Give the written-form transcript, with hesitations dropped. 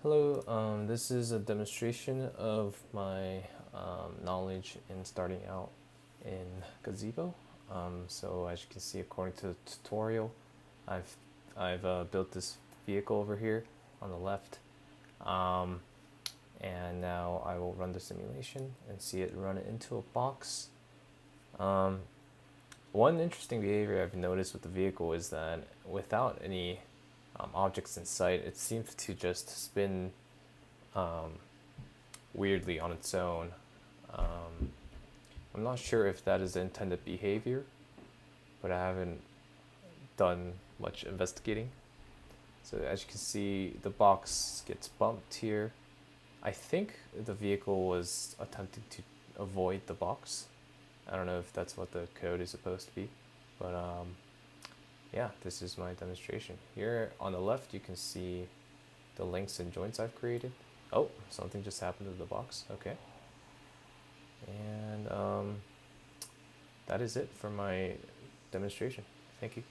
Hello, this is a demonstration of my knowledge in starting out in Gazebo. So as you can see, according to the tutorial, I've I've built this vehicle over here on the left, um, and now I will run the simulation and see it run it into a box. Um, One interesting behavior I've noticed with the vehicle is that without any objects in sight, it seems to just spin um, weirdly on its own. Um, I'm not sure if that is the intended behavior, but I haven't done much investigating. So as you can see, the box gets bumped here. I think the vehicle was attempting to avoid the box. I don't know if that's what the code is supposed to be, but yeah, this is my demonstration. Here on the left, you can see the links and joints I've created. Oh, something just happened to the box. Okay. And that is it for my demonstration. Thank you.